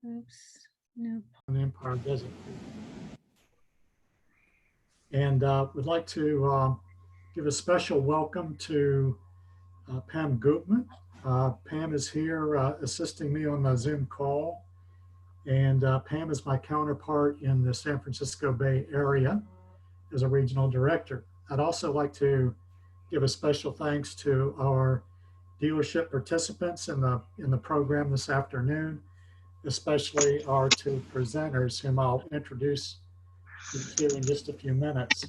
Oops. Nope. Empire doesn't. And would like to give a special welcome to Pam Goopman. Pam is here assisting me on the Zoom call. And Pam is my counterpart in the San Francisco Bay Area as a regional director. I'd also like to give a special thanks to our dealership participants in the program this afternoon, especially our two presenters, whom I'll introduce here in just a few minutes.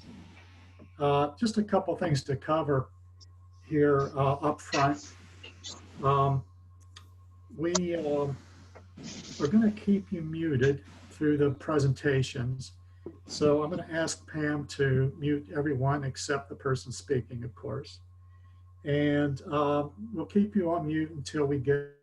Just a couple things to cover here up front. Um, we are going to keep you muted through the presentations. So I'm going to ask Pam to mute everyone except the person speaking, of course. And we'll keep you on mute until we get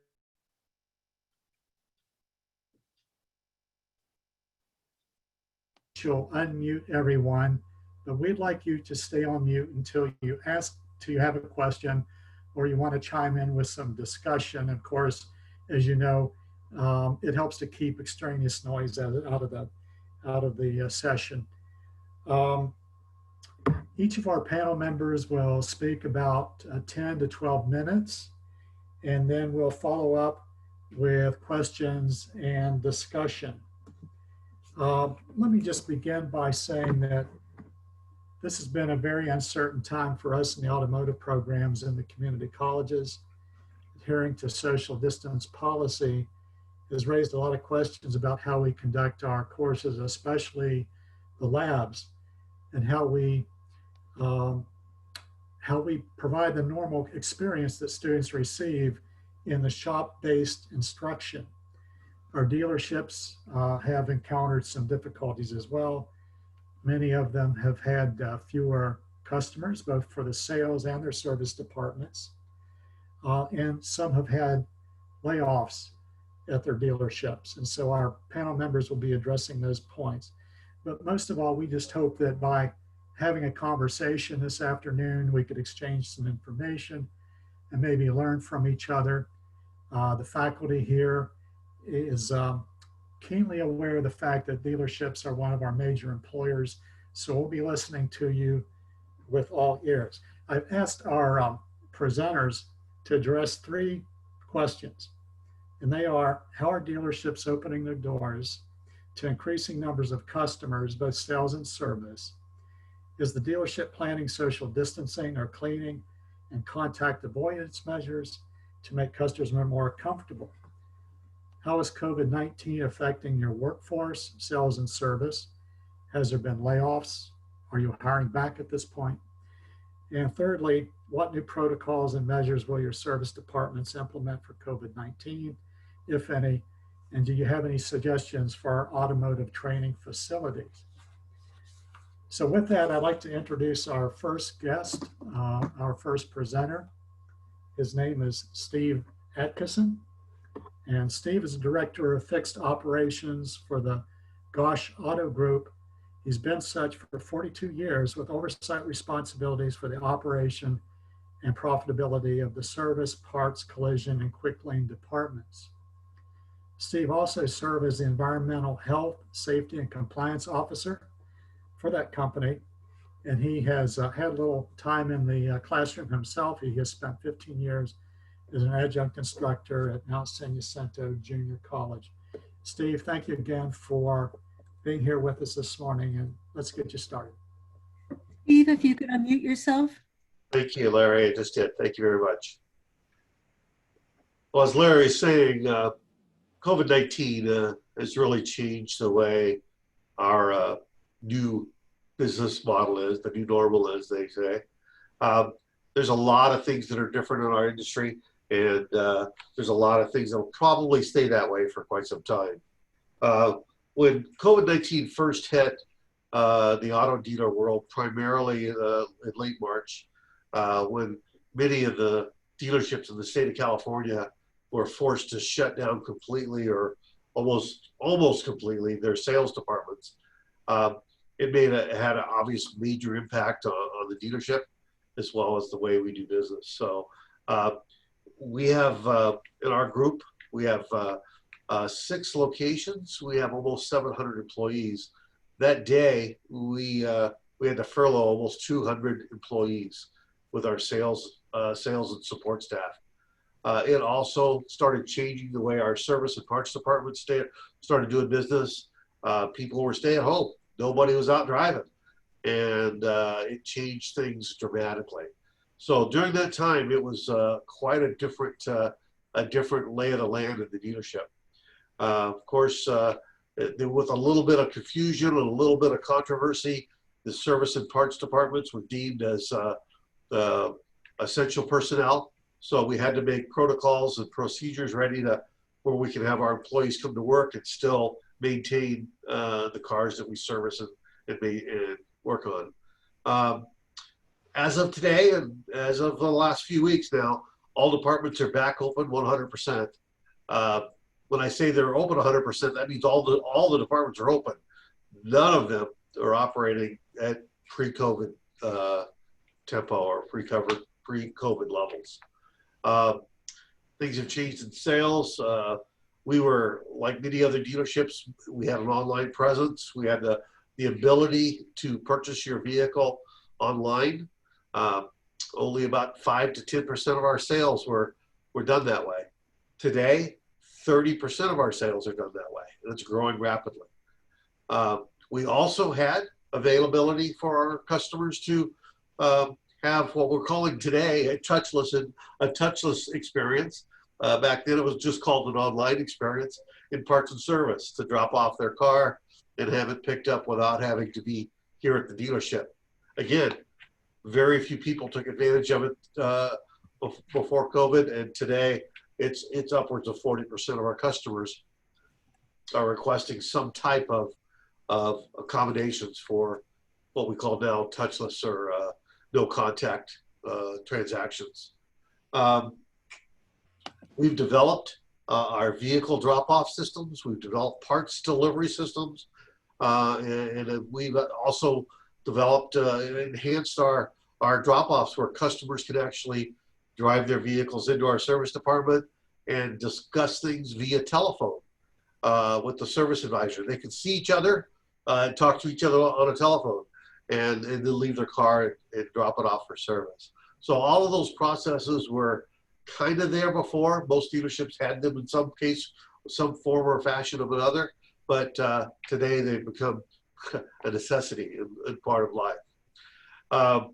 she'll unmute everyone, but we'd like you to stay on mute until you ask, till you have a question or you want to chime in with some discussion. Of course, as you know, it helps to keep extraneous noise out of the session. Um, each of our panel members will speak about 10 to 12 minutes, and then we'll follow up with questions and discussion. Let me just begin by saying that this has been a very uncertain time for us in the automotive programs in the community colleges. Adhering to social distance policy has raised a lot of questions about how we conduct our courses, especially the labs, and um, how we provide the normal experience that students receive in the shop-based instruction. Our dealerships have encountered some difficulties as well. Many of them have had fewer customers, both for the sales and their service departments. And some have had layoffs at their dealerships. And so our panel members will be addressing those points. But most of all, we just hope that by having a conversation this afternoon, we could exchange some information and maybe learn from each other. The faculty here is keenly aware of the fact that dealerships are one of our major employers. So we'll be listening to you with all ears. I've asked our presenters to address three questions, and they are: how are dealerships opening their doors to increasing numbers of customers, both sales and service? Is the dealership planning social distancing or cleaning and contact avoidance measures to make customers more comfortable? How is COVID-19 affecting your workforce, sales, and service? Has there been layoffs? Are you hiring back at this point? And thirdly, what new protocols and measures will your service departments implement for COVID-19, if any? And do you have any suggestions for our automotive training facilities? So with that, I'd like to introduce our first guest, our first presenter. His name is Steve Atkinson. And Steve is the director of fixed operations for the Gosh Auto Group. He's been such for 42 years with oversight responsibilities for the operation and profitability of the service, parts, collision, and quick lane departments. Steve also served as the environmental health, safety, and compliance officer for that company. And he has had a little time in the classroom himself. He has spent 15 years as an adjunct instructor at Mount San Jacinto Junior College. Steve, thank you again for being here with us this morning, and let's get you started. Steve, if you could unmute yourself. Thank you, Larry. I just did. Thank you very much. Well, as Larry is saying, COVID-19 has really changed the way our new business model is, the new normal, as they say. There's a lot of things that are different in our industry, and there's a lot of things that will probably stay that way for quite some time. When COVID-19 first hit the auto dealer world, primarily in late March, when many of the dealerships in the state of California were forced to shut down completely or almost completely their sales departments, it had an obvious major impact on the dealership as well as the way we do business. So we have in our group, we have 6 locations. We have almost 700 employees. That day, we had to furlough almost 200 employees with our sales and support staff. It also started changing the way our service and parts department started doing business. People were staying home. Nobody was out driving. And it changed things dramatically. So during that time, it was quite a different lay of the land in the dealership. Of course, with a little bit of confusion and a little bit of controversy, the service and parts departments were deemed as essential personnel. So we had to make protocols and procedures ready where we can have our employees come to work and still maintain the cars that we service and work on. As of today, and as of the last few weeks now, all departments are back open 100%. When I say they're open 100%, that means all the departments are open. None of them are operating at pre-COVID tempo or pre-COVID levels. Things have changed in sales. We were, like many other dealerships, we had an online presence. We had the ability to purchase your vehicle online. Only about 5 to 10% of our sales were done that way. Today, 30% of our sales are done that way, and it's growing rapidly. We also had availability for our customers to have what we're calling today a touchless experience. Back then, it was just called an online experience in parts and service, to drop off their car and have it picked up without having to be here at the dealership. Again, very few people took advantage of it before COVID, and today it's upwards of 40% of our customers are requesting some type of accommodations for what we call now touchless or no contact transactions. We've developed our vehicle drop-off systems. We've developed parts delivery systems, and we've also developed and enhanced our drop-offs where customers can actually drive their vehicles into our service department and discuss things via telephone with the service advisor. They can see each other and talk to each other on a telephone, and then leave their car and drop it off for service. So all of those processes were kind of there before. Most dealerships had them in some case, some form or fashion of another, but today they've become a necessity and part of life.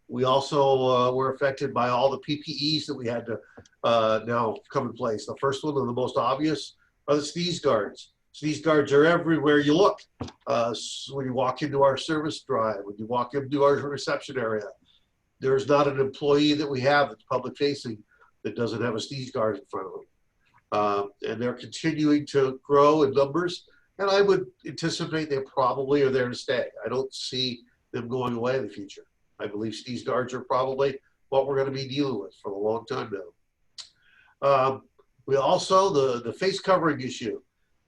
We also were affected by all the PPEs that we had to now come in place. The first one and the most obvious are the sneeze guards. Sneeze guards are everywhere you look. So when you walk into our service drive, when you walk into our reception area, there's not an employee that we have that's public facing that doesn't have a sneeze guard in front of them. And they're continuing to grow in numbers, and I would anticipate they probably are there to stay. I don't see them going away in the future. I believe sneeze guards are probably what we're going to be dealing with for a long time now. We also, the face covering issue.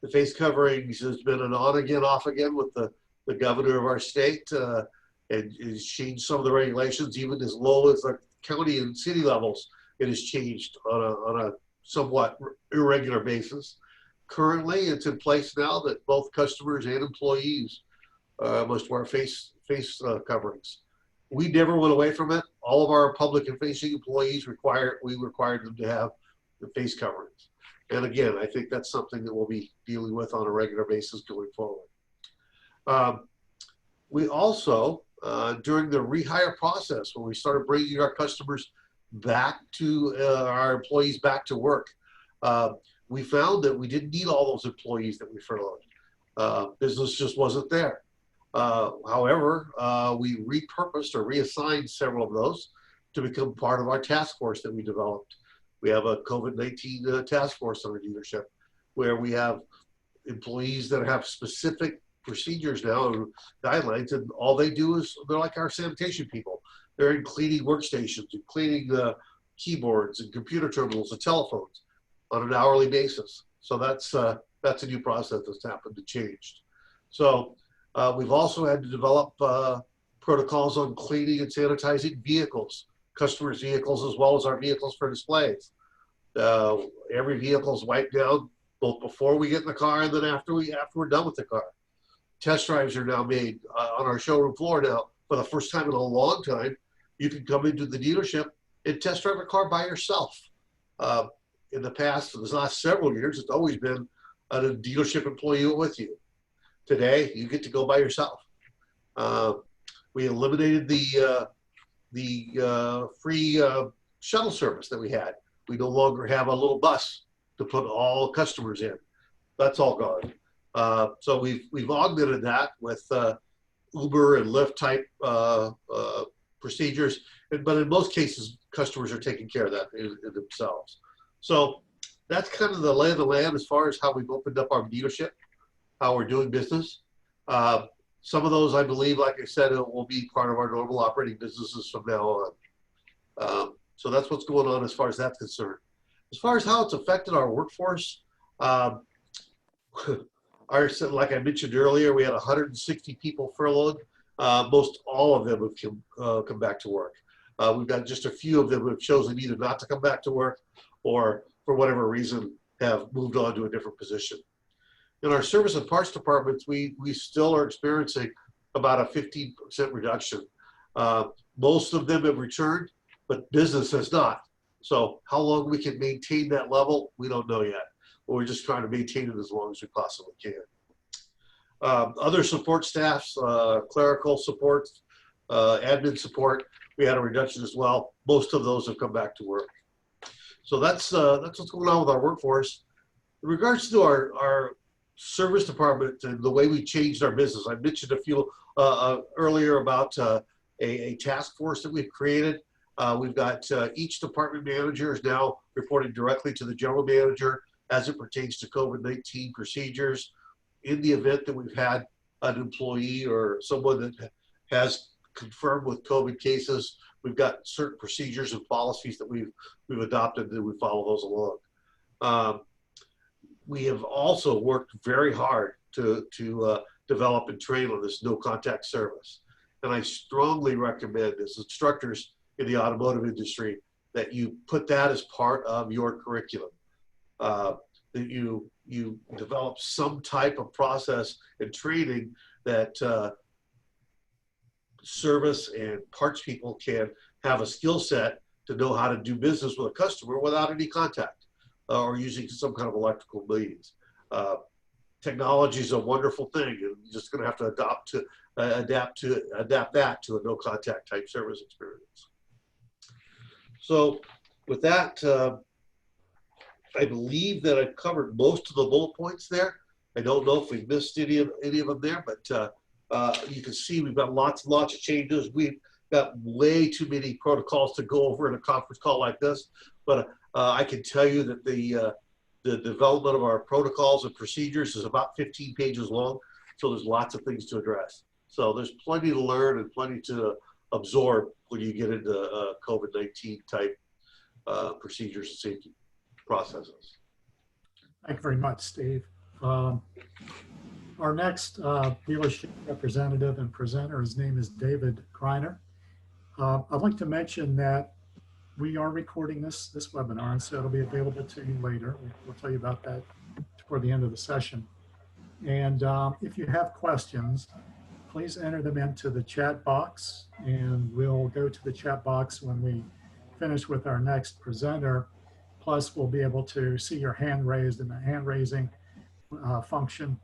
The face coverings has been an on again, off again with the governor of our state, and has changed some of the regulations, even as low as the county and city levels. It has changed on a somewhat irregular basis. Currently, it's in place now that both customers and employees must wear face coverings. We never went away from it. All of our public and facing employees we required them to have the face coverings. And again, I think that's something that we'll be dealing with on a regular basis going forward. We also, during the rehire process, when we started bringing our customers back to, our employees back to work, we found that we didn't need all those employees that we furloughed. Business just wasn't there. However, we repurposed or reassigned several of those to become part of our task force that we developed. We have a COVID-19 task force on our dealership where we have employees that have specific procedures now and guidelines, and all they do is they're like our sanitation people. They're in cleaning workstations and cleaning the keyboards and computer terminals and telephones on an hourly basis. So that's a new process that's happened and changed. So we've also had to develop protocols on cleaning and sanitizing vehicles, customers' vehicles, as well as our vehicles for displays. Every vehicle is wiped down both before we get in the car and then after we're done with the car. Test drives are now made on our showroom floor now. For the first time in a long time, you can come into the dealership and test drive a car by yourself. In the past, for the last several years, it's always been a dealership employee with you. Today, you get to go by yourself. We eliminated the free shuttle service that we had. We no longer have a little bus to put all customers in. That's all gone. So we've augmented that with Uber and Lyft type procedures, but in most cases, customers are taking care of that in themselves. So that's kind of the lay of the land as far as how we've opened up our dealership, how we're doing business. Some of those, I believe, like I said, will be part of our normal operating businesses from now on. So that's what's going on as far as that's concerned. As far as how it's affected our workforce, like I mentioned earlier, we had 160 people furloughed. Most all of them have come back to work. We've got just a few of them who have chosen either not to come back to work or for whatever reason have moved on to a different position. In our service and parts departments, we still are experiencing about a 15% reduction. Most of them have returned, but business has not. So how long we can maintain that level, we don't know yet. But we're just trying to maintain it as long as we possibly can. Other support staffs, clerical support, admin support, we had a reduction as well. Most of those have come back to work. So that's what's going on with our workforce. In regards to our service department and the way we changed our business, I mentioned a few earlier about a task force that we've created. We've got each department manager is now reporting directly to the general manager as it pertains to COVID-19 procedures. In the event that we've had an employee or someone that has confirmed with COVID cases, we've got certain procedures and policies that we've adopted, and we follow those along. We have also worked very hard to develop and train on this no contact service. And I strongly recommend as instructors in the automotive industry that you put that as part of your curriculum, that you develop some type of process and training that service and parts people can have a skill set to know how to do business with a customer without any contact or using some kind of electrical means. Technology is a wonderful thing, and you're just going to have to adapt that to a no contact type service experience. So with that, I believe that I've covered most of the bullet points there. I don't know if we missed any of them there, but you can see we've got lots and lots of changes. We've got way too many protocols to go over in a conference call like this, but I can tell you that the development of our protocols and procedures is about 15 pages long, so there's lots of things to address. So there's plenty to learn and plenty to absorb when you get into COVID-19 type procedures and safety processes. Thank you very much, Steve. Our next dealership representative and presenter, his name is David Greiner. I'd like to mention that we are recording this webinar, and so it'll be available to you later. We'll tell you about that toward the end of the session. And if you have questions, please enter them into the chat box, and we'll go to the chat box when we finish with our next presenter. Plus, we'll be able to see your hand raised in the hand raising function,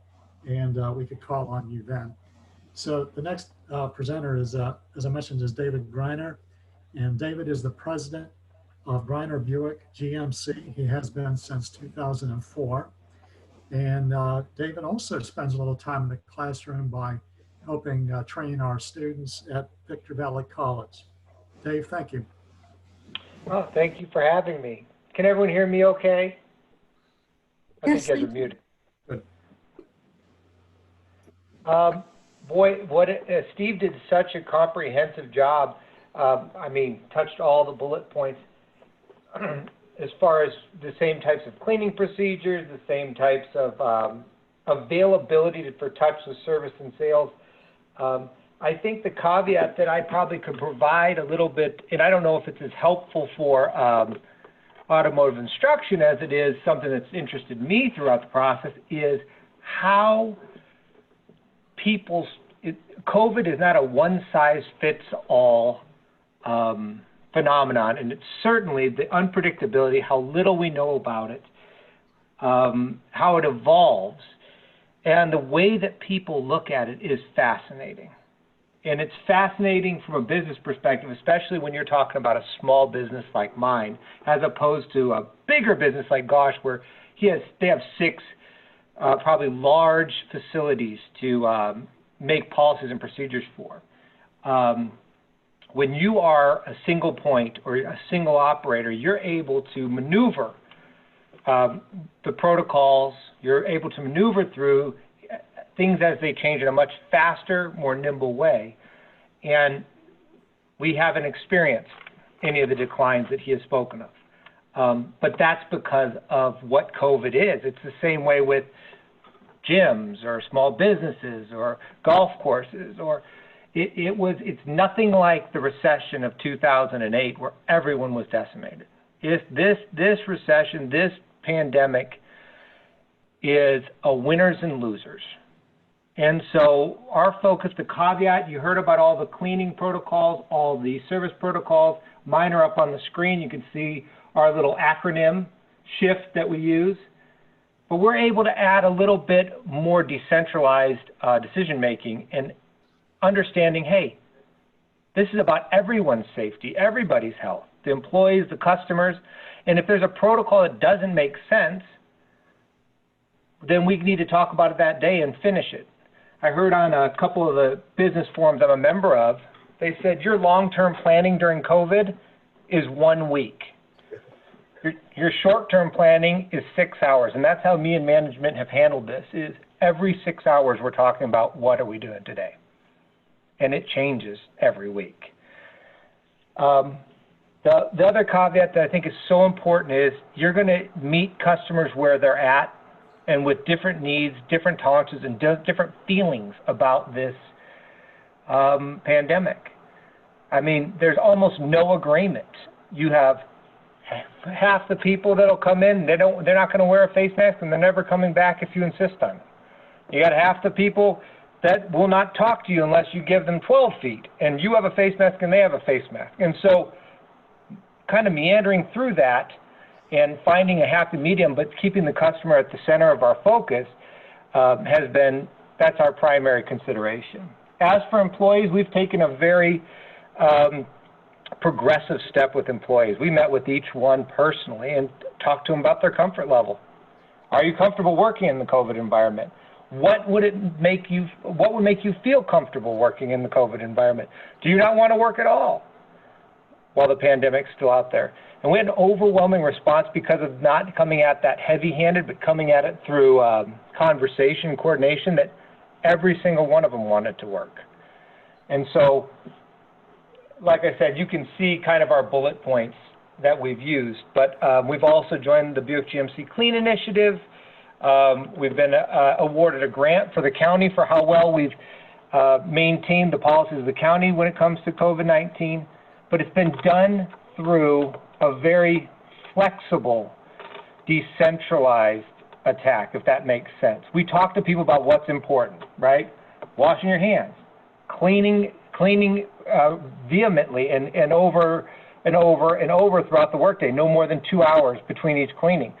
and we could call on you then. So the next presenter is, as I mentioned, is David Greiner. And David is the president of Greiner Buick GMC. He has been since 2004. And David also spends a little time in the classroom by helping train our students at Victor Valley College. Dave, thank you. Oh, thank you for having me. Can everyone hear me okay? I Yes, think you guys are thank muted. Good. Boy, Steve did such a comprehensive job. I mean, touched all the bullet points as far as the same types of cleaning procedures, the same types of availability for touchless service and sales. I think the caveat that I probably could provide a little bit, and I don't know if it's as helpful for automotive instruction as it is something that's interested me throughout the process is how COVID is not a one-size-fits-all phenomenon, and it's certainly the unpredictability, how little we know about it, how it evolves, and the way that people look at it is fascinating. And it's fascinating from a business perspective, especially when you're talking about a small business like mine, as opposed to a bigger business like Gosh, where they have 6 probably large facilities to make policies and procedures for. When you are a single point or a single operator, you're able to maneuver the protocols, you're able to maneuver through things as they change in a much faster, more nimble way. And we haven't experienced any of the declines that he has spoken of. But that's because of what COVID is. It's the same way with gyms or small businesses or golf courses, or it's nothing like the recession of 2008 where everyone was decimated. This recession, this pandemic is a winners and losers. And so our focus, the caveat, you heard about all the cleaning protocols, all the service protocols. Mine are up on the screen. You can see our little acronym SHIFT that we use. But we're able to add a little bit more decentralized decision-making and understanding, hey, this is about everyone's safety, everybody's health, the employees, the customers. And if there's a protocol that doesn't make sense, then we need to talk about it that day and finish it. I heard on a couple of the business forums I'm a member of, they said your long-term planning during COVID is 1 week. Your short-term planning is 6 hours, and that's how me and management have handled this, is every 6 hours we're talking about what are we doing today. And it changes every week. The other caveat that I think is so important is you're going to meet customers where they're at and with different needs, different tolerances, and different feelings about this pandemic. I mean, there's almost no agreement. You have half the people that'll come in, they're not going to wear a face mask, and they're never coming back if you insist on it. You got half the people that will not talk to you unless you give them 12 feet, and you have a face mask and they have a face mask. And so kind of meandering through that and finding a happy medium, but keeping the customer at the center of our focus that's our primary consideration. As for employees, we've taken a very progressive step with employees. We met with each one personally and talked to them about their comfort level. Are you comfortable working in the COVID environment? What would make you feel comfortable working in the COVID environment? Do you not want to work at all while the pandemic's still out there? And we had an overwhelming response because of not coming at that heavy-handed, but coming at it through conversation and coordination, that every single one of them wanted to work. And so, like I said, you can see kind of our bullet points that we've used, but we've also joined the Buick GMC Clean Initiative. We've been awarded a grant for the county for how well we've maintained the policies of the county when it comes to COVID-19, but it's been done through a very flexible, decentralized attack, if that makes sense. We talk to people about what's important, right? Washing your hands, cleaning vehemently and over and over and over throughout the workday, no more than 2 hours between each cleaning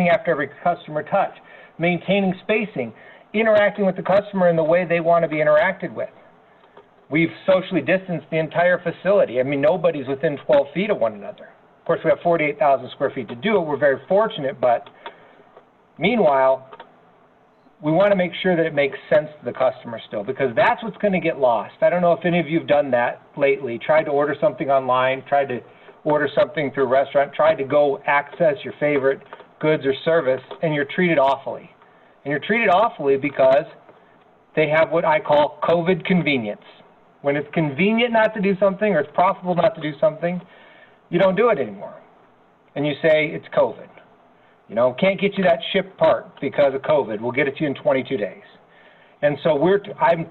after every customer touch, maintaining spacing, interacting with the customer in the way they want to be interacted with. We've socially distanced the entire facility. I mean, nobody's within 12 feet of one another. Of course, we have 48,000 square feet to do it. We're very fortunate, but meanwhile, we want to make sure that it makes sense to the customer still, because that's what's going to get lost. I don't know if any of you have done that lately, tried to order something online, tried to order something through a restaurant, tried to go access your favorite goods or service, and you're treated awfully. And you're treated awfully because they have what I call COVID convenience. When it's convenient not to do something or it's profitable not to do something, you don't do it anymore. And you say it's COVID. You know, can't get you that shipped part because of COVID. We'll get it to you in 22 days. And so I'm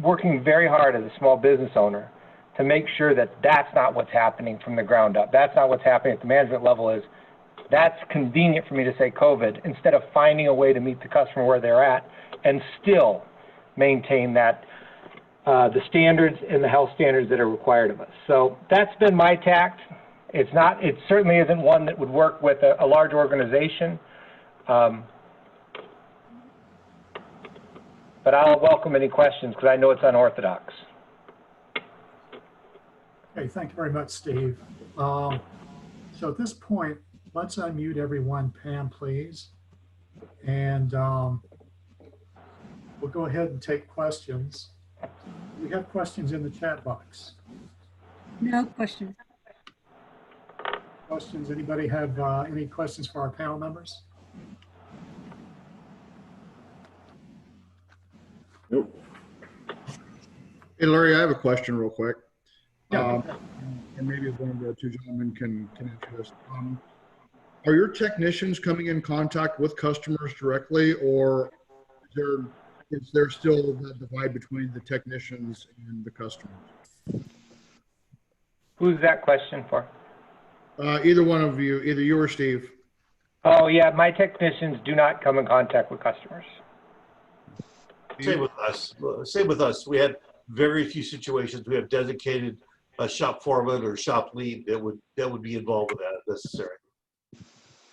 working very hard as a small business owner to make sure that that's not what's happening from the ground up. That's not what's happening at the management level. Is That's convenient for me to say COVID instead of finding a way to meet the customer where they're at and still maintain that the standards and the health standards that are required of us. So that's been my tact. It certainly isn't one that would work with a large organization. But I'll welcome any questions because I know it's unorthodox. Okay, thank you very much, Steve. So at this point, let's unmute everyone. Pam, please. And we'll go ahead and take questions. We have questions in the chat box. No questions. Questions? Anybody have any questions for our panel members? Nope. Hey, Larry, I have a question real quick. Yeah. And maybe one of the two gentlemen can answer this. Are your technicians coming in contact with customers directly, or is there still that divide between the technicians and the customers? Who's that question for? Either one of you, either you or Steve. Oh, yeah, my technicians do not come in contact with customers. Same with us. Same with us. We had very few situations. We have dedicated shop foreman or shop lead that would be involved with that if necessary.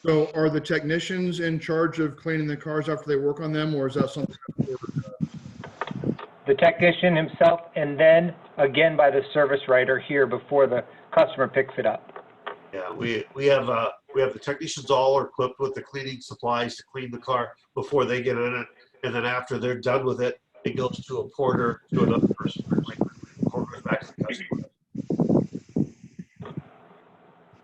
So are the technicians in charge of cleaning the cars after they work on them, or is that something? The technician himself, and then again by the service writer here before the customer picks it up. Yeah, we have the technicians all equipped with the cleaning supplies to clean the car before they get in it, and then after they're done with it, it goes to a porter, to another person, porters back to the customer.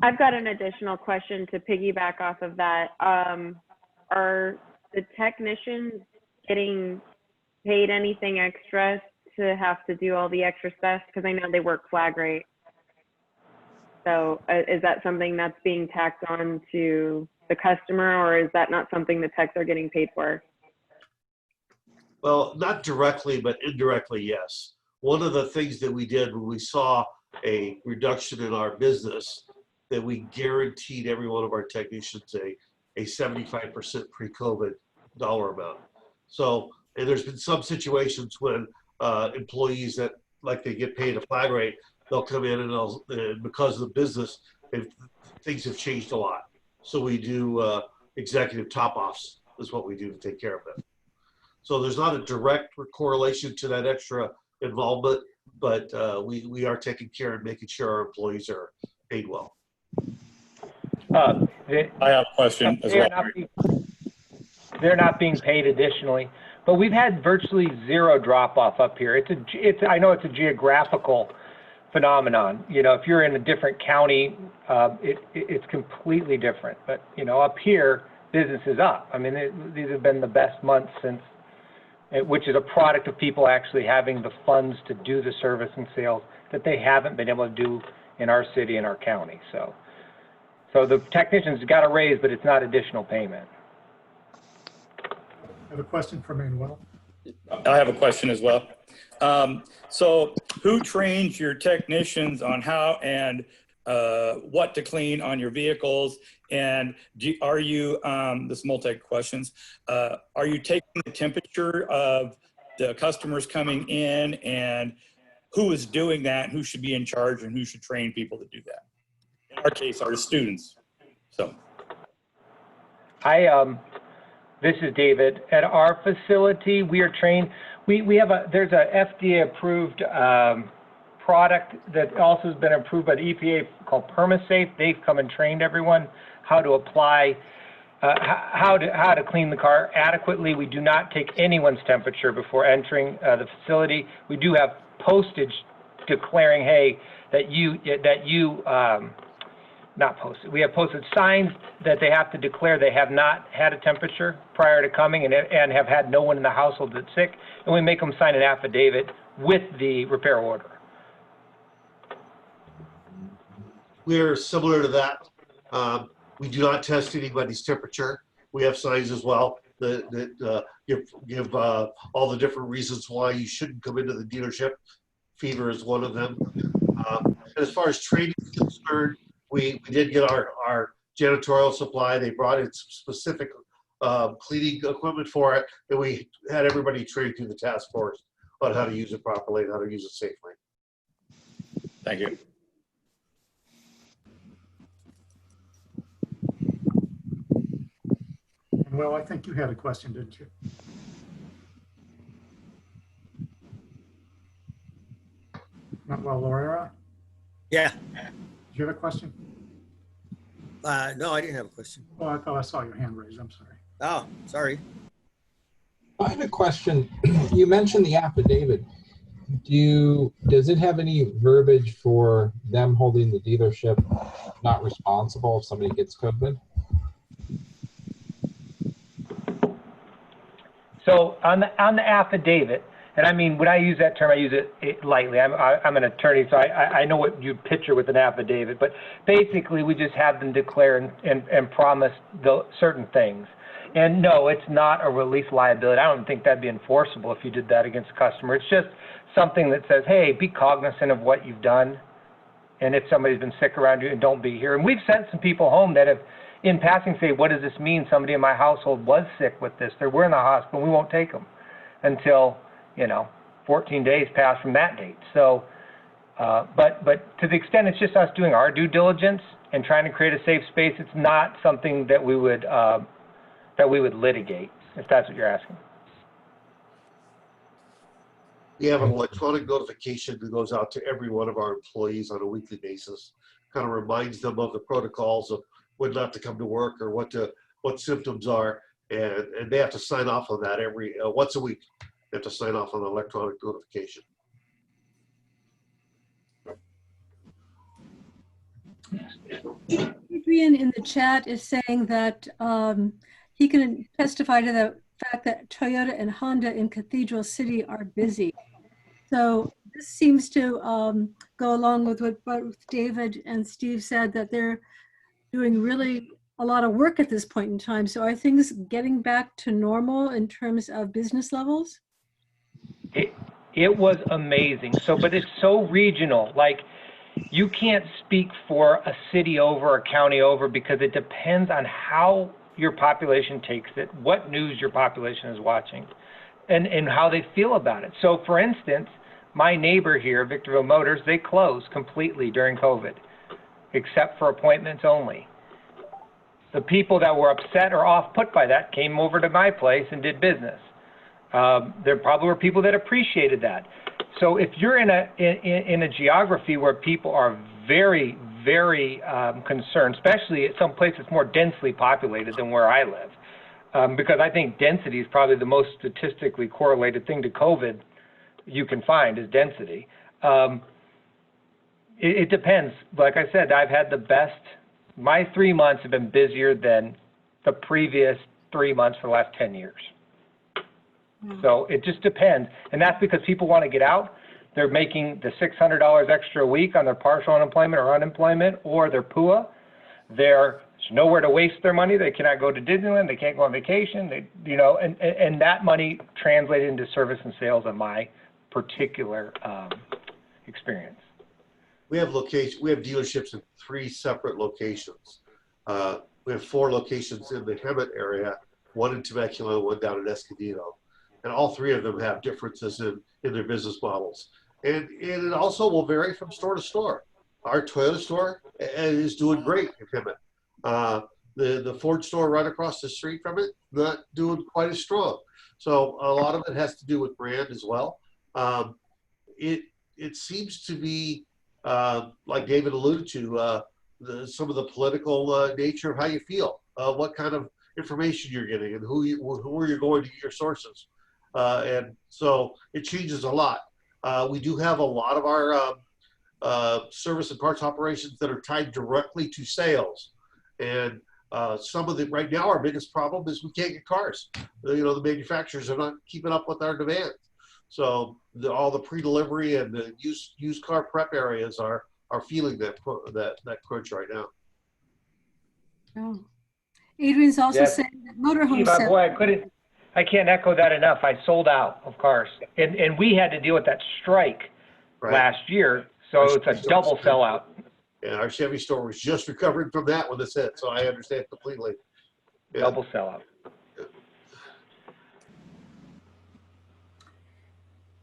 I've got an additional question to piggyback off of that. Are the technicians getting paid anything extra to have to do all the extra stuff? Because I know they work flag rate. So is that something that's being tacked on to the customer, or is that not something the techs are getting paid for? Well, not directly, but indirectly, yes. One of the things that we did when we saw a reduction in our business, that we guaranteed every one of our technicians a 75% pre-COVID dollar amount. So, and there's been some situations when employees that like they get paid a flag rate, they'll come in and because of the business, things have changed a lot. So we do executive top-offs is what we do to take care of them. So there's not a direct correlation to that extra involvement, but we are taking care and making sure our employees are paid well. I have a question as well. They're not being paid additionally, but we've had virtually zero drop off up here. I know it's a geographical phenomenon. You know, if you're in a different county, it's completely different. But you know, up here, business is up. I mean, these have been the best months since, which is a product of people actually having the funds to do the service and sales that they haven't been able to do in our city and our county. So the technicians got a raise, but it's not additional payment. I have a question for Manuel. I have a question as well. So who trains your technicians on how and what to clean on your vehicles? And are you, this is multi-questions, are you taking the temperature of the customers coming in, and who is doing that, who should be in charge, and who should train people to do that? In our case, our students. So. This is David. At our facility, we are trained. There's a FDA approved product that also has been approved by the EPA called PermaSafe. They've come and trained everyone how to apply, how to clean the car adequately. We do not take anyone's temperature before entering the facility. We do have postage declaring, hey, not posted. We have posted signs that they have to declare they have not had a temperature prior to coming and have had no one in the household that's sick. And we make them sign an affidavit with the repair order. We're similar to that. We do not test anybody's temperature. We have signs as well that give all the different reasons why you shouldn't come into the dealership. Fever is one of them. As far as training is concerned, we did get our janitorial supply. They brought in some specific cleaning equipment for it, and we had everybody trained through the task force on how to use it properly and how to use it safely. Thank you. Well, I think you had a question, didn't you? Well, Laura, Yeah. did you have a question? No, I didn't have a question. Oh, I thought I saw your hand raised. I'm sorry. Oh, sorry. I have a question. You mentioned the affidavit. Does it have any verbiage for them holding the dealership not responsible if somebody gets COVID? So on the affidavit, and I mean, when I use that term, I use it lightly. I'm an attorney, so I know what you picture with an affidavit. But basically, we just have them declare and promise certain things. And no, it's not a release liability. I don't think that'd be enforceable if you did that against a customer. It's just something that says, hey, be cognizant of what you've done. And if somebody's been sick around you, and don't be here. And we've sent some people home that have, in passing, say, what does this mean? Somebody in my household was sick with this. They were in the hospital. We won't take them until, 14 days pass from that date. So, but to the extent it's just us doing our due diligence and trying to create a safe space, it's not something that we would litigate, if that's what you're asking. We have an electronic notification that goes out to every one of our employees on a weekly basis. Kind of reminds them of the protocols of when not to come to work or what symptoms are, and they have to sign off on that every once a week. They have to sign off on the electronic notification. Adrian in the chat is saying that he can testify to the fact that Toyota and Honda in Cathedral City are busy. So this seems to go along with what both David and Steve said, that they're doing really a lot of work at this point in time. So are things getting back to normal in terms of business levels? It was amazing. So, but it's so regional. Like, you can't speak for a city over, a county over, because it depends on how your population takes it, what news your population is watching, and how they feel about it. So, for instance, my neighbor here, Victorville Motors, they closed completely during COVID, except for appointments only. The people that were upset or off-put by that came over to my place and did business. There probably were people that appreciated that. So if you're in a geography where people are very, very concerned, especially at some places more densely populated than where I live, because I think density is probably the most statistically correlated thing to COVID you can find is density. It depends. Like I said, I've had the best. My 3 months have been busier than the previous 3 months for the last 10 years. So it just depends. And that's because people want to get out. They're making the $600 extra a week on their partial unemployment or unemployment or their PUA. There's nowhere to waste their money. They cannot go to Disneyland. They can't go on vacation. And that money translated into service and sales in my particular experience. We have dealerships in 3 separate locations. We have 4 locations in the Hemet area, 1 in Temecula, 1 down in Escondido. And all 3 of them have differences in their business models. And it also will vary from store to store. Our Toyota store is doing great in Hemet. The Ford store right across the street from it, not doing quite as strong. So a lot of it has to do with brand as well. It seems to be, like David alluded to, some of the political nature of how you feel, what kind of information you're getting, and who are you going to get your sources. And so it changes a lot. We do have a lot of our service and parts operations that are tied directly to sales. And right now our biggest problem is we can't get cars. The manufacturers are not keeping up with our demand. So all the pre-delivery and the used car prep areas are feeling that crunch right now. Oh. Adrian's also saying that motorhome Steve, boy, I can't echo that enough. I sold out of cars, and we had to deal with that strike last year, so it's a double sellout. And our Chevy store was just recovering from that when this hit, so I understand completely. Yeah. Double sellout.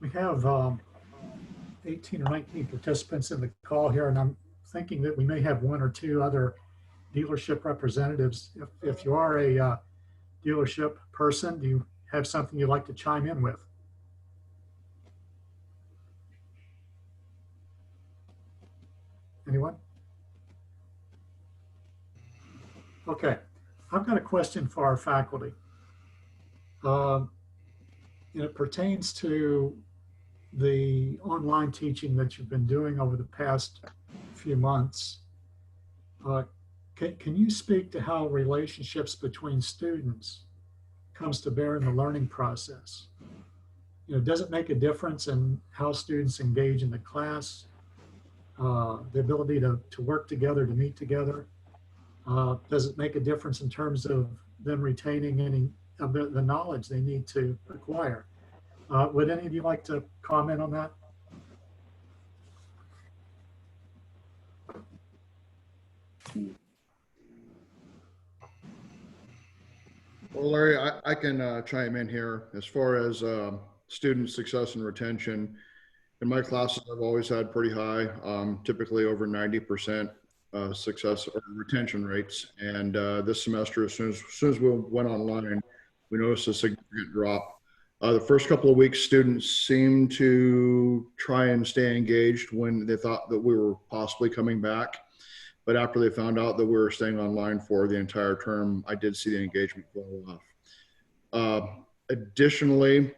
We have 18 or 19 participants in the call here, and I'm thinking that we may have one or two other dealership representatives. If you are a dealership person, do you have something you'd like to chime in with? Anyone? Okay, I've got a question for our faculty. And it pertains to the online teaching that you've been doing over the past few months. Can you speak to how relationships between students comes to bear in the learning process? You know, does it make a difference in how students engage in the class? The ability to work together, to meet together? Does it make a difference in terms of them retaining any of the knowledge they need to acquire? Would any of you like to comment on that? Well, Larry, I can chime in here as far as student success and retention. In my classes, I've always had pretty high, typically over 90% success or retention rates. And this semester, as soon as we went online, we noticed a significant drop. The first couple of weeks, students seemed to try and stay engaged when they thought that we were possibly coming back. But after they found out that we were staying online for the entire term, I did see the engagement fall off. Additionally,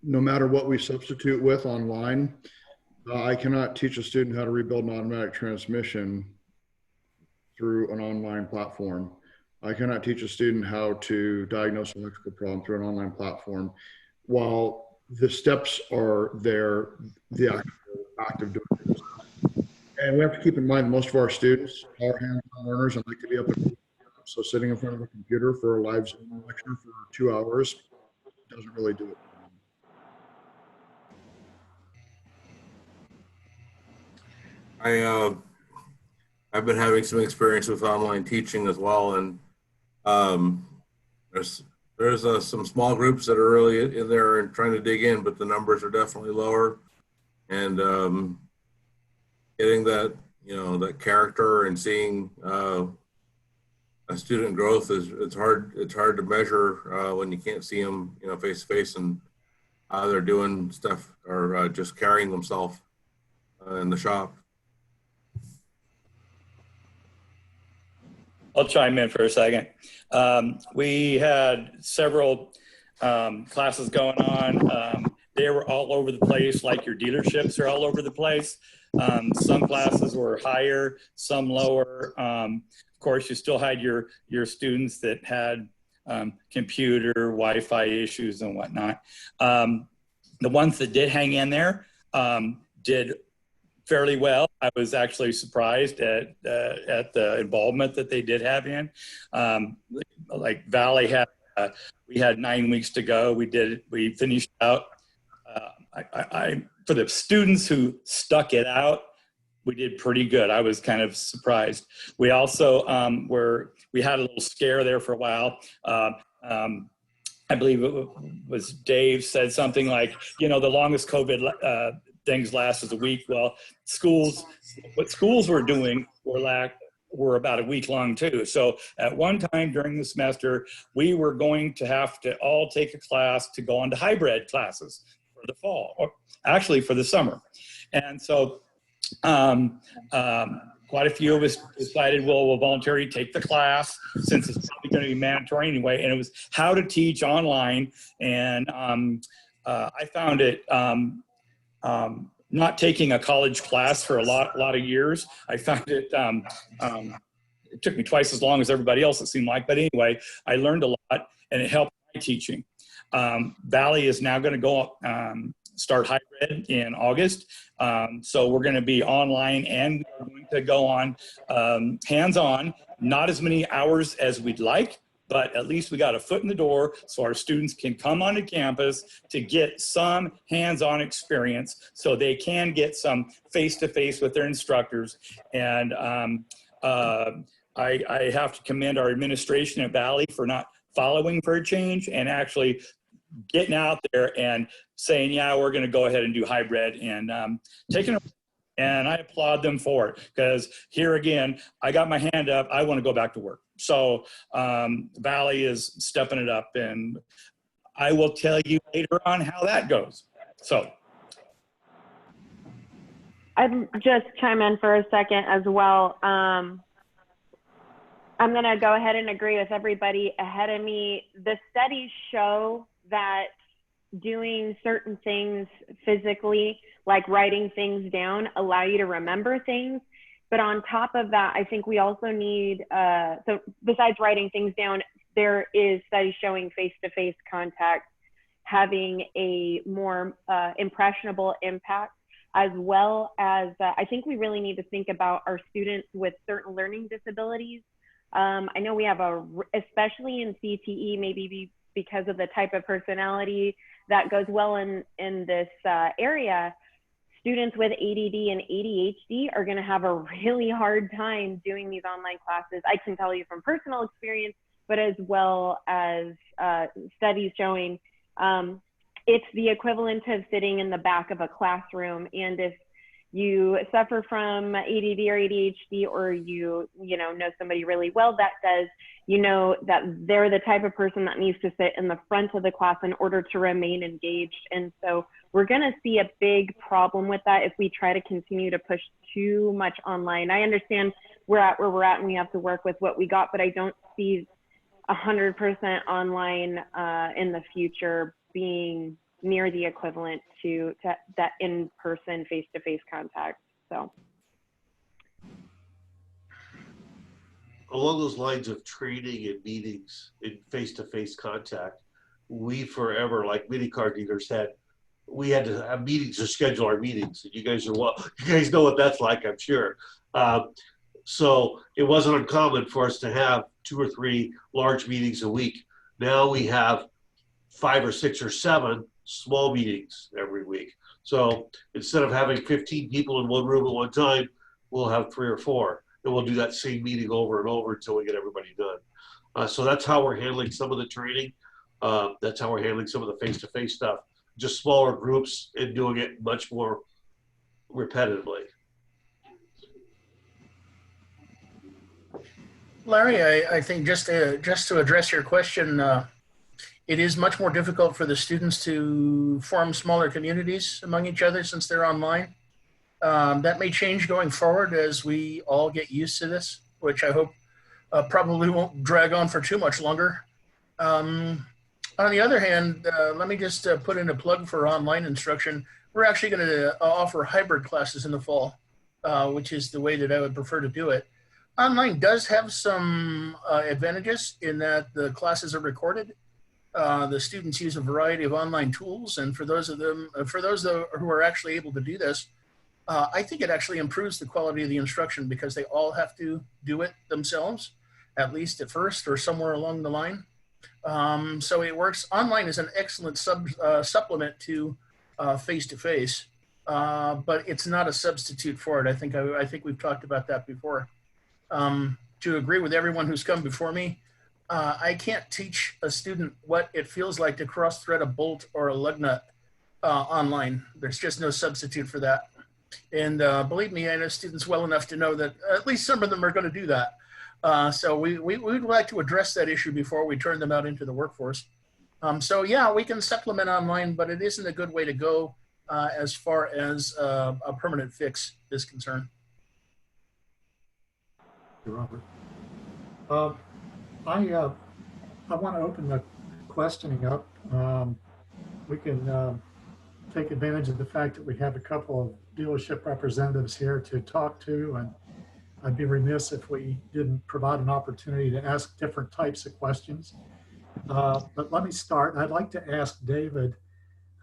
no matter what we substitute with online, I cannot teach a student how to rebuild an automatic transmission through an online platform. I cannot teach a student how to diagnose an electrical problem through an online platform. While the steps are there, the act of doing it. And we have to keep in mind that most of our students are hands-on learners and like to be up and so sitting in front of a computer for a live Zoom lecture for 2 hours doesn't really do it. I've been having some experience with online teaching as well, and there's some small groups that are really in there and trying to dig in, but the numbers are definitely lower. And getting that, you know, that character and seeing a student growth it's hard to measure when you can't see them, you know, face to face, and how they're doing stuff or just carrying themselves in the shop. I'll chime in for a second. We had several classes going on. They were all over the place, like your dealerships are all over the place. Some classes were higher, some lower. Of course, you still had your students that had computer, Wi-Fi issues and whatnot. The ones that did hang in there did fairly well. I was actually surprised at the involvement that they did have in. Like Valley had, we had 9 weeks to go. We finished out. For the students who stuck it out, we did pretty good. I was kind of surprised. We also we had a little scare there for a while. I believe it was Dave said something like, you know, the longest COVID things last is a week. Well, what schools were doing were about a week long too. So at one time during the semester, we were going to have to all take a class to go on to hybrid classes for the fall, or actually for the summer. And so quite a few of us decided, well, we'll voluntarily take the class since it's probably going to be mandatory anyway. And it was how to teach online. And I found it, not taking a college class for a lot of years, I found it, it took me twice as long as everybody else, it seemed like. But anyway, I learned a lot and it helped my teaching. Valley is now going to go start hybrid in August. So we're going to be online and we're going to go on hands-on, not as many hours as we'd like, but at least we got a foot in the door so our students can come onto campus to get some hands-on experience so they can get some face-to-face with their instructors. And I have to commend our administration at Valley for not following for a change and actually getting out there and saying, yeah, we're going to go ahead and do hybrid and taking it. And I applaud them for it because here again, I got my hand up. I want to go back to work. So Valley is stepping it up, and I will tell you later on how that goes. So I'd just chime in for a second as well. I'm going to go ahead and agree with everybody ahead of me. The studies show that doing certain things physically, like writing things down, allow you to remember things. But on top of that, I think we also need, so besides writing things down, there is studies showing face-to-face contact having a more impressionable impact, as well as I think we really need to think about our students with certain learning disabilities. I know we have especially in CTE, maybe because of the type of personality that goes well in this area, students with ADD and ADHD are going to have a really hard time doing these online classes. I can tell you from personal experience, but as well as studies showing it's the equivalent of sitting in the back of a classroom. And if you suffer from ADD or ADHD, or you know somebody really well that does, you know that they're the type of person that needs to sit in the front of the class in order to remain engaged. And so we're going to see a big problem with that if we try to continue to push too much online. I understand we're at where we're at and we have to work with what we got, but I don't see 100% online in the future being near the equivalent to that in-person face-to-face contact. So along those lines of training and meetings and face-to-face contact, we forever, like many car dealers, we had to have meetings to schedule our meetings. And you guys know what that's like, I'm sure. So it wasn't uncommon for us to have 2 or 3 large meetings a week. Now we have 5 or 6 or 7 small meetings every week. So instead of having 15 people in one room at one time, we'll have 3 or 4. And we'll do that same meeting over and over until we get everybody done. So that's how we're handling some of the training. That's how we're handling some of the face-to-face stuff. Just smaller groups and doing it much more repetitively. Larry, I think just to address your question, it is much more difficult for the students to form smaller communities among each other since they're online. That may change going forward as we all get used to this, which I hope probably won't drag on for too much longer. On the other hand, let me just put in a plug for online instruction. We're actually going to offer hybrid classes in the fall, which is the way that I would prefer to do it. Online does have some advantages in that the classes are recorded. The students use a variety of online tools, and for those who are actually able to do this, I think it actually improves the quality of the instruction because they all have to do it themselves, at least at first or somewhere along the line. So it works. Online is an excellent supplement to face-to-face, but it's not a substitute for it. I think we've talked about that before. To agree with everyone who's come before me, I can't teach a student what it feels like to cross-thread a bolt or a lug nut online. There's just no substitute for that. And believe me, I know students well enough to know that at least some of them are going to do that. So we'd like to address that issue before we turn them out into the workforce. So yeah, we can supplement online, but it isn't a good way to go as far as a permanent fix is concerned. Robert. I want to open the questioning up. We can take advantage of the fact that we have a couple of dealership representatives here to talk to, and I'd be remiss if we didn't provide an opportunity to ask different types of questions. But let me start. I'd like to ask David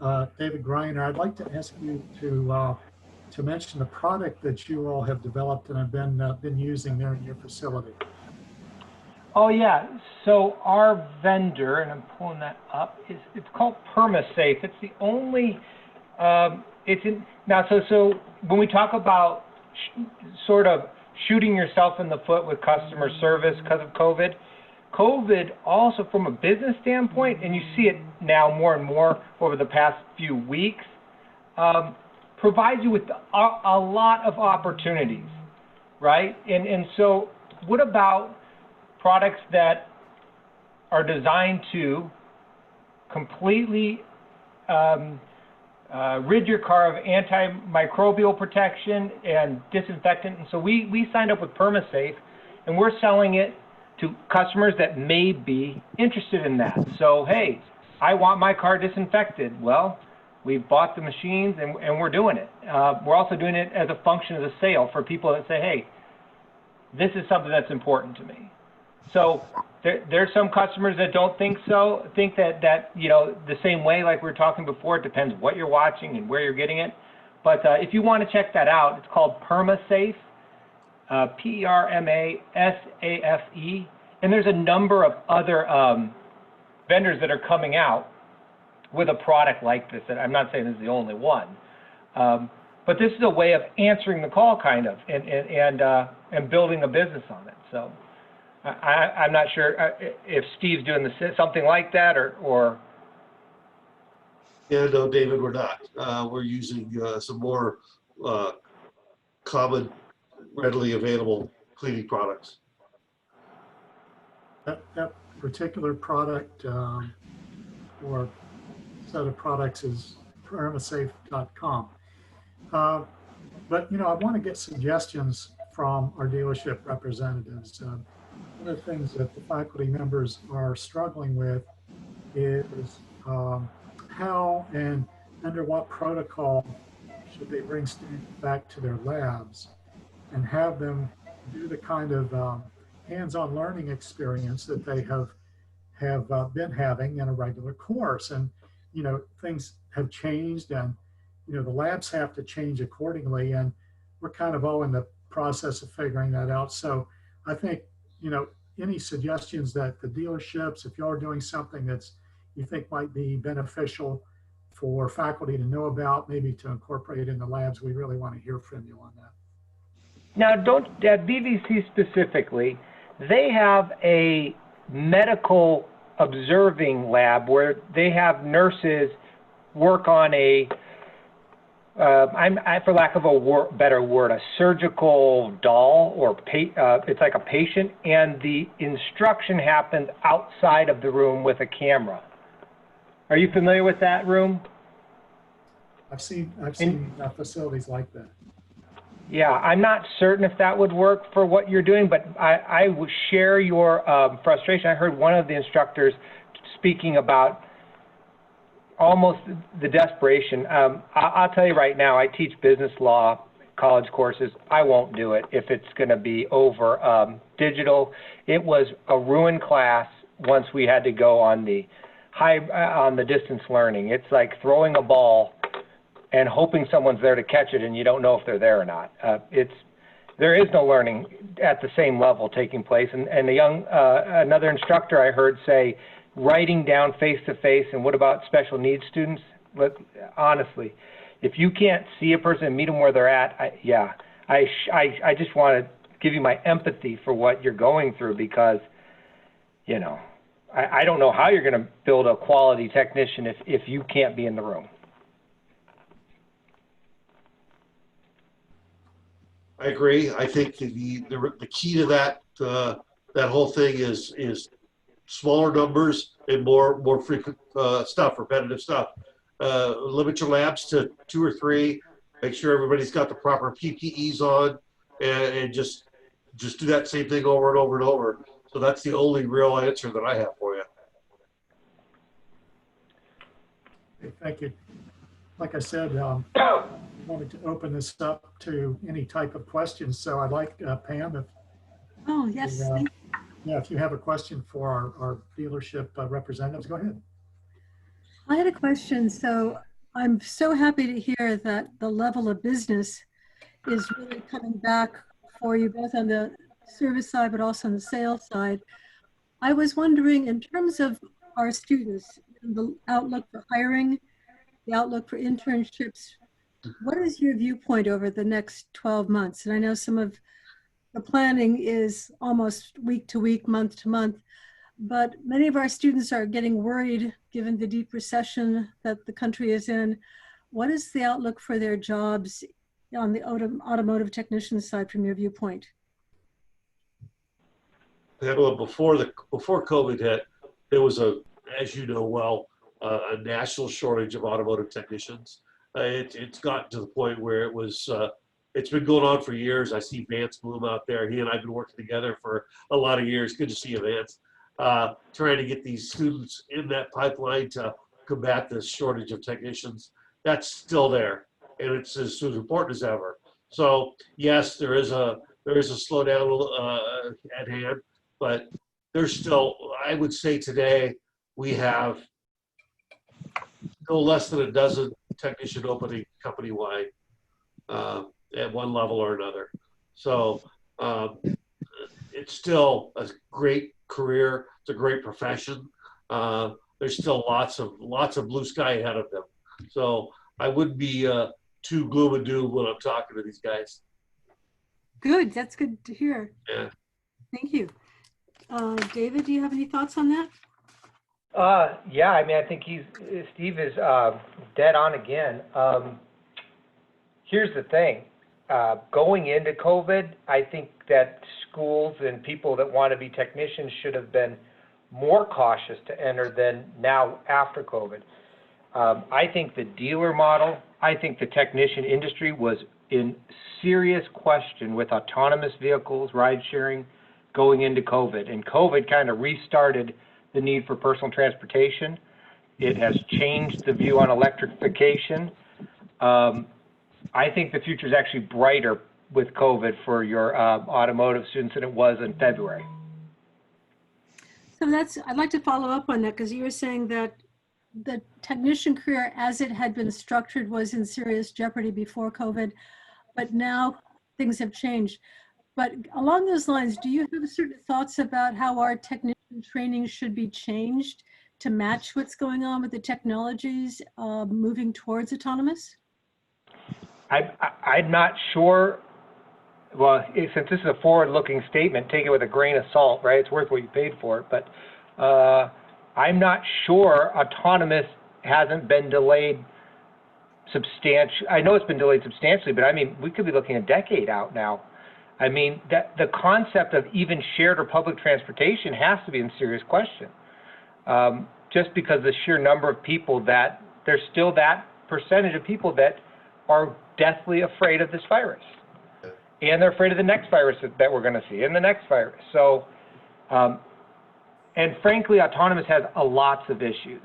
Greiner, I'd like to ask you to mention the product that you all have developed and have been using there in your facility. Oh yeah. So our vendor, and I'm pulling that up, it's called PermaSafe. It's the only. It's in now. So when we talk about sort of shooting yourself in the foot with customer service because of COVID also from a business standpoint, and you see it now more and more over the past few weeks, provides you with a lot of opportunities, right? And so what about products that are designed to completely rid your car of antimicrobial protection and disinfectant? And so we signed up with PermaSafe, and we're selling it to customers that may be interested in that. So, hey, I want my car disinfected. Well, we've bought the machines and we're doing it. We're also doing it as a function of the sale for people that say, hey, this is something that's important to me. So there's some customers that don't think so, think that you know, the same way like we were talking before, it depends what you're watching and where you're getting it. But if you want to check that out, it's called PermaSafe, PermaSafe, and there's a number of other vendors that are coming out with a product like this. And I'm not saying this is the only one, but this is a way of answering the call, kind of, and building a business on it. So I'm not sure if Steve's doing something like that or. Yeah, no, David, we're not. We're using some more common, readily available cleaning products. That particular product or set of products is permasafe.com. But, you know, I want to get suggestions from our dealership representatives. One of the things that the faculty members are struggling with is how and under what protocol should they bring students back to their labs and have them do the kind of hands-on learning experience that they have been having in a regular course. And, you know, things have changed and, you know, the labs have to change accordingly. And we're kind of all in the process of figuring that out. So I think, you know, any suggestions that the dealerships, if y'all are doing something that's you think might be beneficial for faculty to know about, maybe to incorporate in the labs, we really want to hear from you on that. Now, at BVC specifically, they have a medical observing lab where they have nurses work on for lack of a better word, a surgical doll, or it's like a patient, and the instruction happens outside of the room with a camera. Are you familiar with that room? I've seen facilities like that. Yeah, I'm not certain if that would work for what you're doing, but I would share your frustration. I heard one of the instructors speaking about almost the desperation. I'll tell you right now, I teach business law college courses. I won't do it if it's going to be over digital. It was a ruined class once we had to go on the distance learning. It's like throwing a ball and hoping someone's there to catch it, and you don't know if they're there or not. There is no learning at the same level taking place. And another instructor I heard say, writing down face-to-face, and what about special needs students? Honestly, if you can't see a person and meet them where they're at, I just want to give you my empathy for what you're going through, because, you know, I don't know how you're going to build a quality technician if you can't be in the room. I agree. I think the key to that whole thing is smaller numbers and more frequent stuff, repetitive stuff. Limit your labs to 2 or 3. Make sure everybody's got the proper PPEs on, and just do that same thing over and over and over. So that's the only real answer that I have for you. Okay, thank you. Like I said, wanted to open this up to any type of questions. So I'd like Pam, if you have a question for our dealership representatives, go ahead. I had a question. So I'm so happy to hear that the level of business is really coming back for you, both on the service side, but also on the sales side. I was wondering, in terms of our students, the outlook for hiring, the outlook for internships, what is your viewpoint over the next 12 months? And I know some of the planning is almost week to week, month to month, but many of our students are getting worried given the deep recession that the country is in. What is the outlook for their jobs on the automotive technician side from your viewpoint? Well, before COVID hit, there was as you know well, a national shortage of automotive technicians. It's gotten to the point where it's been going on for years. I see Vance Bloom out there. He and I have been working together for a lot of years. Good to see you, Vance. Trying to get these students in that pipeline to combat this shortage of technicians. That's still there, and it's as important as ever. So yes, there is a slowdown at hand, but there's still, I would say today, we have no less than a dozen technician opening company-wide at one level or another. So it's still a great career. It's a great profession. There's still lots of blue sky ahead of them. So I wouldn't be too gloom and doom when I'm talking to these guys. Good, that's good to hear. Yeah. Thank you. David, do you have any thoughts on that? Yeah, I mean, I think Steve is dead on again. Here's the thing. Going into COVID, I think that schools and people that want to be technicians should have been more cautious to enter than now after COVID. I think the dealer model, I think the technician industry was in serious question with autonomous vehicles, ride sharing, going into COVID. And COVID kind of restarted the need for personal transportation. It has changed the view on electrification. I think the future is actually brighter with COVID for your automotive students than it was in February. So I'd like to follow up on that, because you were saying that the technician career as it had been structured was in serious jeopardy before COVID, but now things have changed. But along those lines, do you have certain thoughts about how our technician training should be changed to match what's going on with the technologies moving towards autonomous? I'm not sure. Well, since this is a forward-looking statement, take it with a grain of salt, right? It's worth what you paid for it. But I'm not sure autonomous hasn't been delayed substantially. I know it's been delayed substantially, but I mean, we could be looking a decade out now. I mean, the concept of even shared or public transportation has to be in serious question. Just because the sheer number of people that there's still that percentage of people that are deathly afraid of this virus. And they're afraid of the next virus that we're going to see, and the next virus. So, and frankly, autonomous has lots of issues.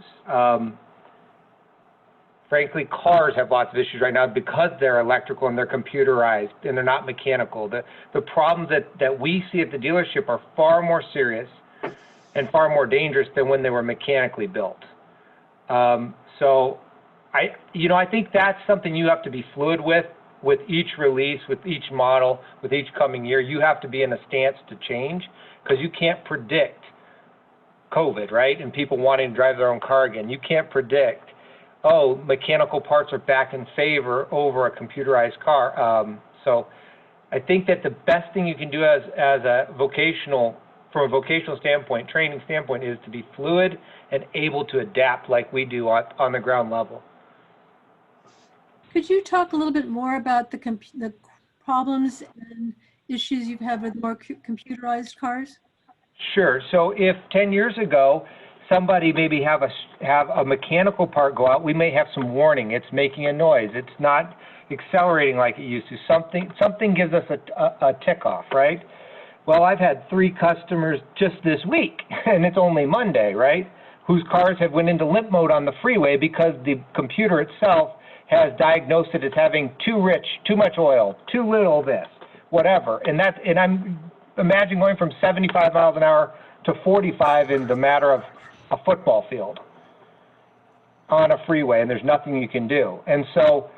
Frankly, cars have lots of issues right now because they're electrical and they're computerized and they're not mechanical. The problems that we see at the dealership are far more serious and far more dangerous than when they were mechanically built. So I think that's something you have to be fluid with each release, with each model, with each coming year. You have to be in a stance to change, because you can't predict COVID, right? And people wanting to drive their own car again. You can't predict, oh, mechanical parts are back in favor over a computerized car. So I think that the best thing you can do as a from a vocational standpoint, training standpoint, is to be fluid and able to adapt like we do on the ground level. Could you talk a little bit more about the problems and issues you've had with more computerized cars? Sure. So if 10 years ago, somebody maybe have a mechanical part go out, we may have some warning. It's making a noise. It's not accelerating like it used to. Something gives us a tick off, right? Well, I've had 3 customers just this week, and it's only Monday, right? Whose cars have went into limp mode on the freeway because the computer itself has diagnosed it as having too rich, too much oil, too little this, whatever. And I'm imagining going from 75 miles an hour to 45 in the matter of a football field on a freeway, and there's nothing you can do. And so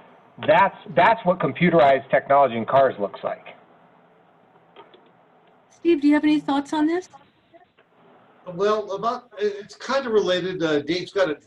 that's what computerized technology in cars looks like. Steve, do you have any thoughts on this? Well, it's kind of related. Dave's got it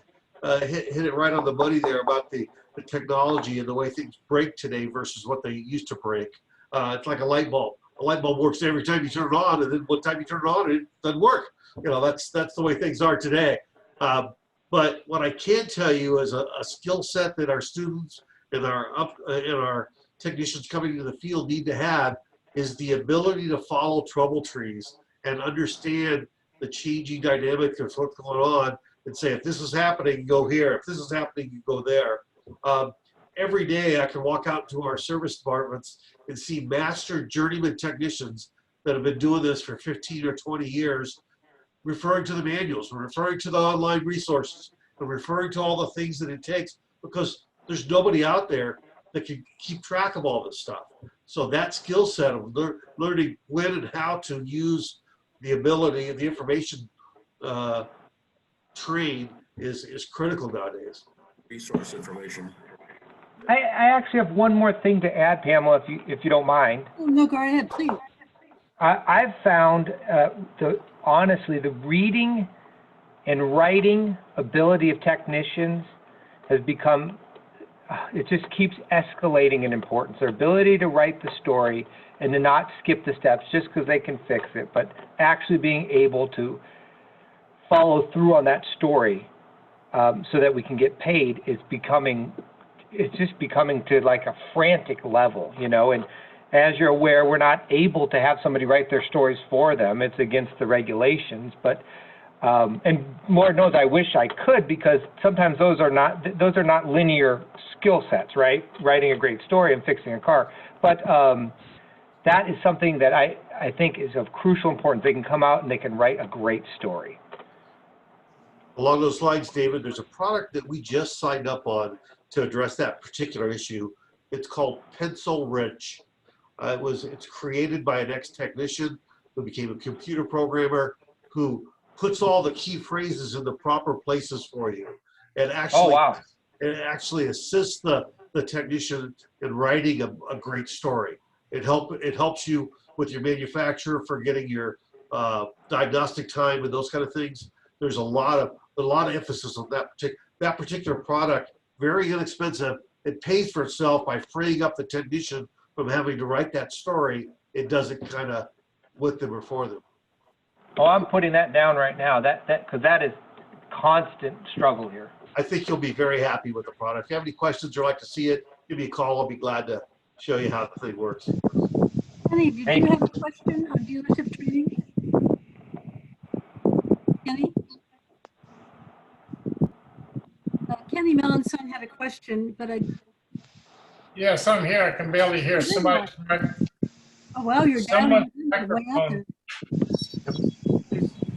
hit it right on the money there about the technology and the way things break today versus what they used to break. It's like a light bulb. A light bulb works every time you turn it on, and then one time you turn it on, it doesn't work. That's the way things are today. But what I can tell you is a skill set that our students and our technicians coming into the field need to have is the ability to follow trouble trees and understand the changing dynamic of what's going on and say, if this is happening, go here. If this is happening, you go there. Every day I can walk out to our service departments and see master journeyman technicians that have been doing this for 15 or 20 years, referring to the manuals, referring to the online resources, and referring to all the things that it takes, because there's nobody out there that can keep track of all this stuff. So that skill set of learning when and how to use the ability and the information train is critical nowadays. Resource information. I actually have one more thing to add, Pamela, if you don't mind. Oh, no, go ahead, please. I've found, honestly, the reading and writing ability of technicians has become, it just keeps escalating in importance. Their ability to write the story and to not skip the steps just because they can fix it, but actually being able to follow through on that story so that we can get paid is becoming, it's just becoming to like a frantic level, and as you're aware, we're not able to have somebody write their stories for them. It's against the regulations, but and Lord knows I wish I could, because sometimes those are not linear skill sets, right? Writing a great story and fixing a car, but that is something that I think is of crucial importance. They can come out and they can write a great story. Along those lines, David, there's a product that we just signed up on to address that particular issue. It's called Pencil Wrench. It's created by an ex-technician who became a computer programmer who puts all the key phrases in the proper places for you, and actually assists the technician in writing a great story. It helps you with your manufacturer for getting your diagnostic time and those kind of things. There's a lot of emphasis on that particular product. Very inexpensive. It pays for itself by freeing up the technician from having to write that story. It does it kind of with them or for them. Oh, I'm putting that down right now. Because that is constant struggle here. I think you'll be very happy with the product. If you have any questions or like to see it, give me a call. I'll be glad to show you how the thing works. Kenny, did you have a question on dealership training? Kenny? Kenny Melanson had a question, but Yes, I'm here. I can barely hear somebody. Oh, wow, you're down way out there.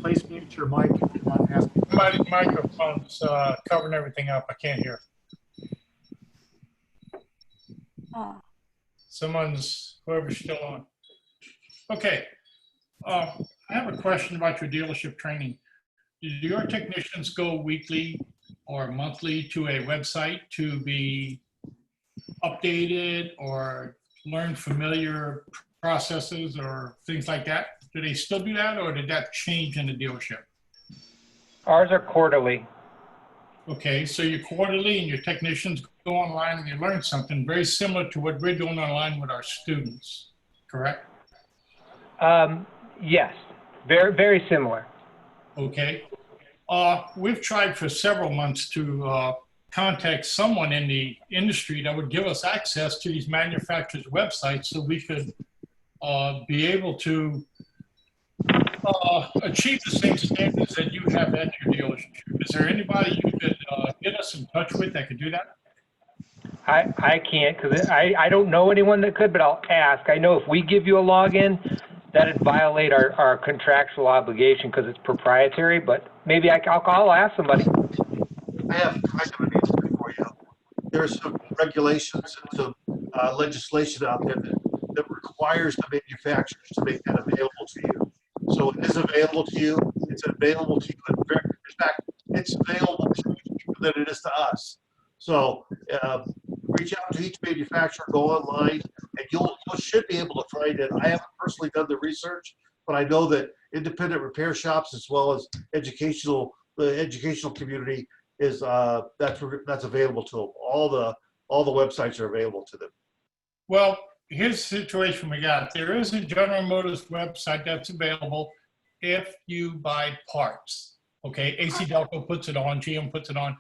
Please mute your mic if you're not asking. Somebody's microphone's covering everything up. I can't hear. Whoever's still on. Okay. I have a question about your dealership training. Do your technicians go weekly or monthly to a website to be updated or learn familiar processes or things like that? Do they still do that, or did that change in the dealership? Ours are quarterly. Okay, so you're quarterly and your technicians go online and they learn something very similar to what we're doing online with our students, correct? Yes, very, very similar. Okay. We've tried for several months to contact someone in the industry that would give us access to these manufacturers' websites so we could be able to achieve the same standards that you have at your dealership. Is there anybody you could get us in touch with that could do that? I can't, because I don't know anyone that could, but I'll ask. I know if we give you a login, that'd violate our contractual obligation because it's proprietary, but maybe I'll ask somebody. I have kind of an answer for you. There's some regulations and some legislation out there that requires the manufacturers to make that available to you. So it is available to you. It's available to you. In fact, it's available to you cheaper than it is to us. So reach out to each manufacturer, go online, and you should be able to find it. I haven't personally done the research, but I know that independent repair shops as well as the educational community is that's available to them. All the websites are available to them. Well, here's the situation we got. There is a General Motors website that's available if you buy parts. Okay, AC Delco puts it on, GM puts it on.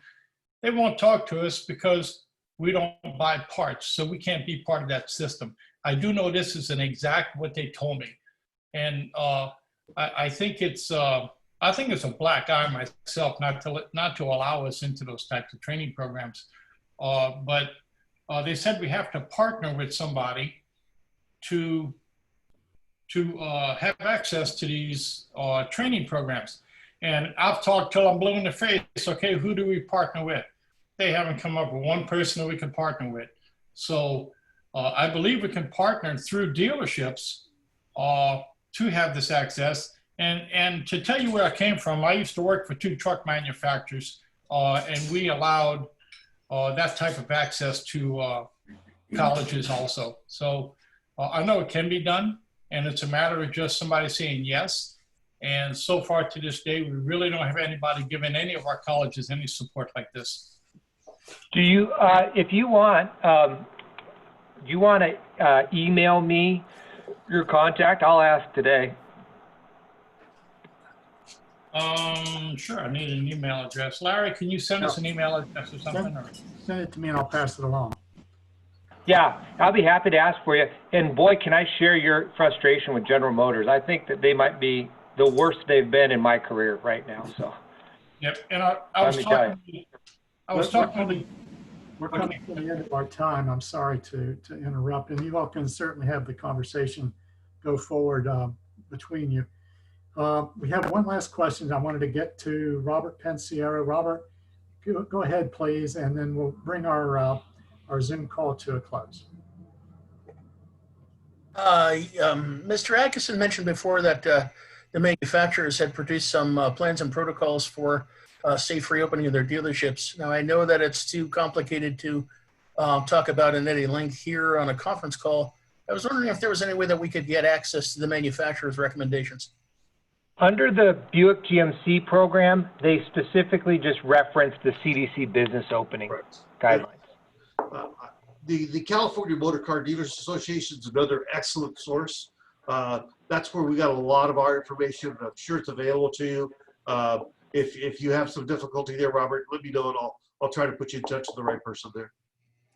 They won't talk to us because we don't buy parts, so we can't be part of that system. I do know this is an exact what they told me, and I think it's a black eye myself not to allow us into those types of training programs. But they said we have to partner with somebody to have access to these training programs. And I've talked till I'm blue in the face. Okay, who do we partner with? They haven't come up with one person that we can partner with. So I believe we can partner through dealerships to have this access. And to tell you where I came from, I used to work for 2 truck manufacturers, and we allowed that type of access to colleges also. So I know it can be done, and it's a matter of just somebody saying yes. And so far to this day, we really don't have anybody giving any of our colleges any support like this. Do you, if you want, do you want to email me your contact? I'll ask today. Sure, I need an email address. Larry, can you send us an email address or something? Send it to me and I'll pass it along. Yeah, I'll be happy to ask for you. And boy, can I share your frustration with General Motors. I think that they might be the worst they've been in my career right now. So. Yep, and I was talking. We're coming to the end of our time. I'm sorry to interrupt, and you all can certainly have the conversation go forward between you. We have one last question I wanted to get to Robert Pensiero. Robert, go ahead, please, and then we'll bring our Zoom call to a close. Mr. Atkinson mentioned before that the manufacturers had produced some plans and protocols for safe reopening of their dealerships. Now, I know that it's too complicated to talk about in any length here on a conference call. I was wondering if there was any way that we could get access to the manufacturer's recommendations. Under the Buick GMC program, they specifically just referenced the CDC business opening guidelines. The California Motor Car Dealers Association is another excellent source. That's where we got a lot of our information. I'm sure it's available to you. If you have some difficulty there, Robert, let me know and I'll try to put you in touch with the right person there.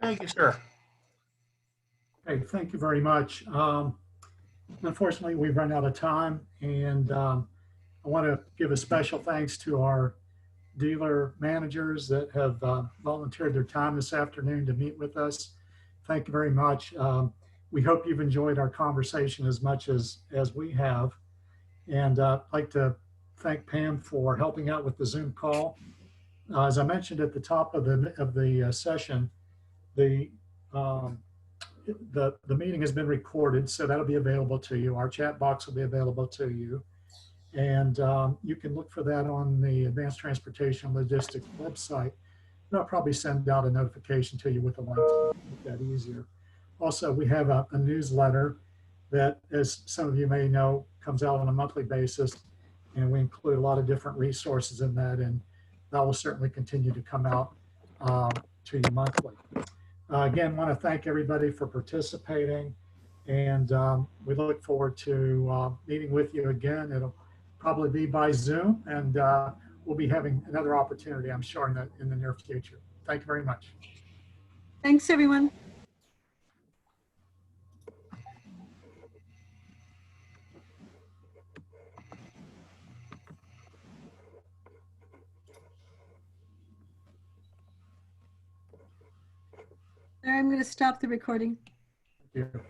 Thank you, sir. Okay, thank you very much. Unfortunately, we've run out of time, and I want to give a special thanks to our dealer managers that have volunteered their time this afternoon to meet with us. Thank you very much. We hope you've enjoyed our conversation as much as we have. And I'd like to thank Pam for helping out with the Zoom call. As I mentioned at the top of the session, the meeting has been recorded, so that'll be available to you. Our chat box will be available to you. And you can look for that on the Advanced Transportation Logistics website. And I'll probably send out a notification to you with a link to make that easier. Also, we have a newsletter that, as some of you may know, comes out on a monthly basis. And we include a lot of different resources in that. And that will certainly continue to come out to you monthly. Again, want to thank everybody for participating. And we look forward to meeting with you again. It'll probably be by Zoom, and we'll be having another opportunity, I'm sure, in the near future. Thank you very much. Thanks, everyone. I'm going to stop the recording. Thank you.